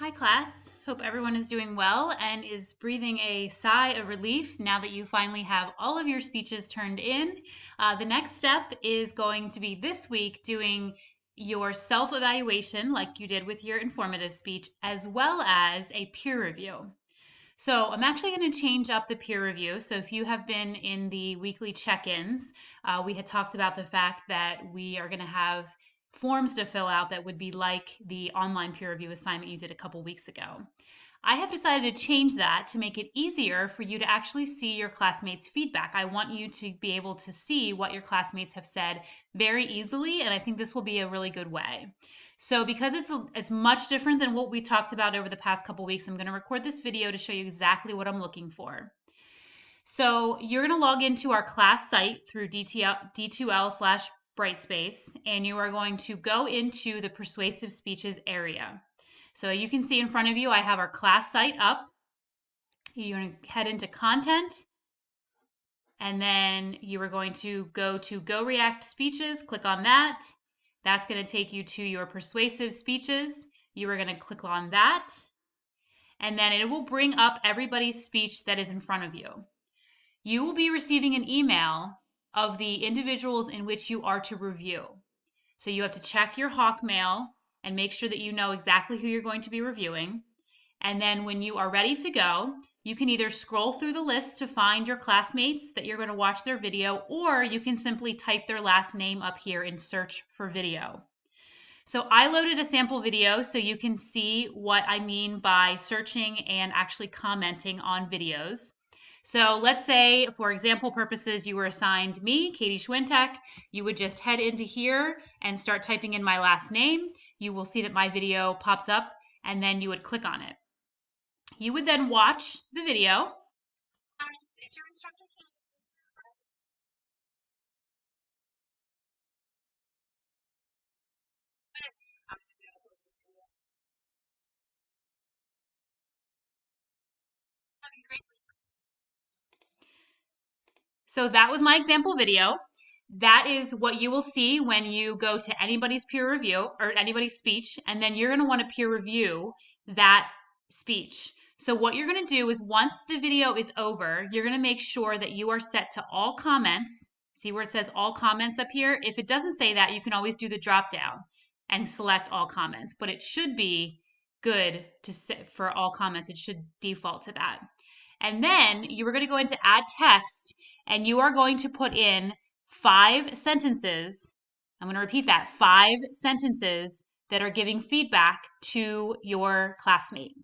Hi class, hope everyone is doing well and is breathing a sigh of relief now that you finally have all of your speeches turned in. The next step is going to be this week doing your self-evaluation like you did with your informative speech, as well as a peer review. So I'm actually going to change up the peer review. So if you have been in the weekly check-ins, we had talked about the fact that we are going to have forms to fill out that would be like the online peer review assignment you did a couple weeks ago. I have decided to change that to make it easier for you to actually see your classmates' feedback. I want you to be able to see what your classmates have said very easily, and I think this will be a really good way. So because it's much different than what we talked about over the past couple weeks, I'm going to record this video to show you exactly what I'm looking for. So you're going to log into our class site through D2L/Brightspace, and you are going to go into the persuasive speeches area. So you can see in front of you, I have our class site up. You're going to head into content, and then you are going to go to Go React Speeches, click on that. That's going to take you to your persuasive speeches. You are going to click on that, and then it will bring up everybody's speech that is in front of you. You will be receiving an email of the individuals in which you are to review. So you have to check your Hawkmail and make sure that you know exactly who you're going to be reviewing. And then when you are ready to go, you can either scroll through the list to find your classmates that you're going to watch their video, or you can simply type their last name up here and search for video. So I loaded a sample video so you can see what I mean by searching and actually commenting on videos. So let's say, for example purposes, you were assigned me, Katie Schwintek. You would just head into here and start typing in my last name. You will see that my video pops up, and then you would click on it. You would then watch the video. So that was my example video. That is what you will see when you go to anybody's peer review or anybody's speech, and then you're going to want to peer review that speech. So what you're going to do is once the video is over, you're going to make sure that you are set to all comments. See where it says all comments up here? If it doesn't say that, you can always do the drop down and select all comments, but it should be good to set for all comments. It should default to that. And then you are going to go into add text, and you are going to put in 5 sentences. I'm going to repeat that, 5 sentences that are giving feedback to your classmate.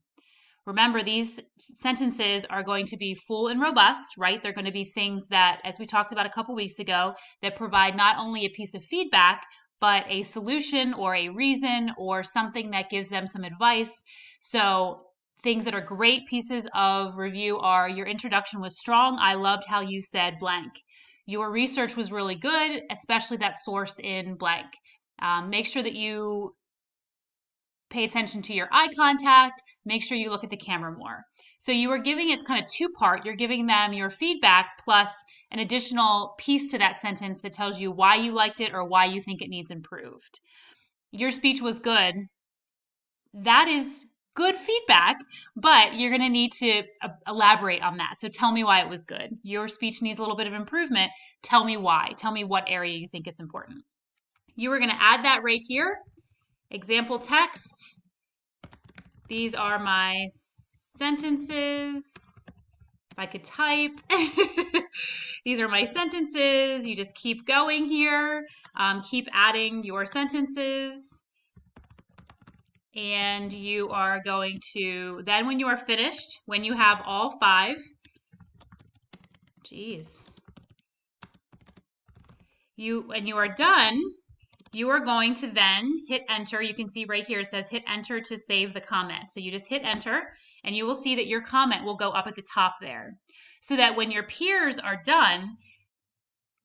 Remember, these sentences are going to be full and robust, right? They're going to be things that, as we talked about a couple weeks ago, that provide not only a piece of feedback, but a solution or a reason or something that gives them some advice. So things that are great pieces of review are: your introduction was strong. I loved how you said blank. Your research was really good, especially that source in blank. Make sure that you pay attention to your eye contact. Make sure you look at the camera more. So you are giving it kind of two-part. You're giving them your feedback plus an additional piece to that sentence that tells you why you liked it or why you think it needs improved. Your speech was good. That is good feedback, but you're going to need to elaborate on that. So tell me why it was good. Your speech needs a little bit of improvement. Tell me why. Tell me what area you think it's important. You are going to add that right here. Example text. These are my sentences. If I could type. These are my sentences. You just keep going here. Keep adding your sentences. And you are going to, then when you are finished, when you have all 5, when you are done, you are going to then hit enter. You can see right here, it says hit enter to save the comment. So you just hit enter, and you will see that your comment will go up at the top there. So that when your peers are done,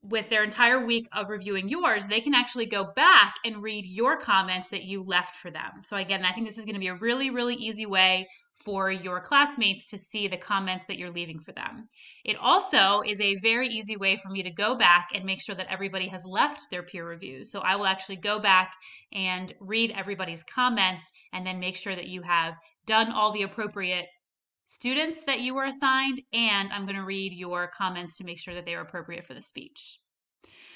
with their entire week of reviewing yours, they can actually go back and read your comments that you left for them. So again, I think this is going to be a really, really easy way for your classmates to see the comments that you're leaving for them. It also is a very easy way for me to go back and make sure that everybody has left their peer reviews. So I will actually go back and read everybody's comments and then make sure that you have done all the appropriate students that you were assigned, and I'm going to read your comments to make sure that they are appropriate for the speech.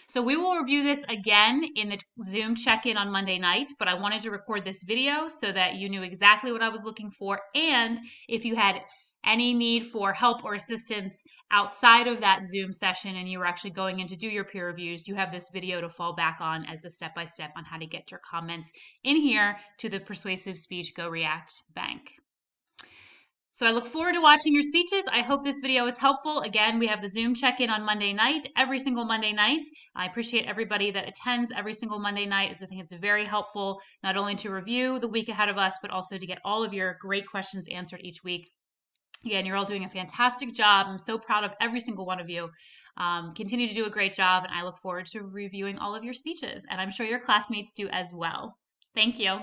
So we will review this again in the Zoom check-in on Monday night, but I wanted to record this video so that you knew exactly what I was looking for, and if you had any need for help or assistance outside of that Zoom session and you were actually going in to do your peer reviews, you have this video to fall back on as the step-by-step on how to get your comments in here to the Persuasive Speech Go React bank. So I look forward to watching your speeches. I hope this video is helpful. Again, we have the Zoom check-in on Monday night, every single Monday night. I appreciate everybody that attends every single Monday night, as I think it's very helpful not only to review the week ahead of us, but also to get all of your great questions answered each week. Again, you're all doing a fantastic job. I'm so proud of every single one of you. Continue to do a great job, and I look forward to reviewing all of your speeches, and I'm sure your classmates do as well. Thank you.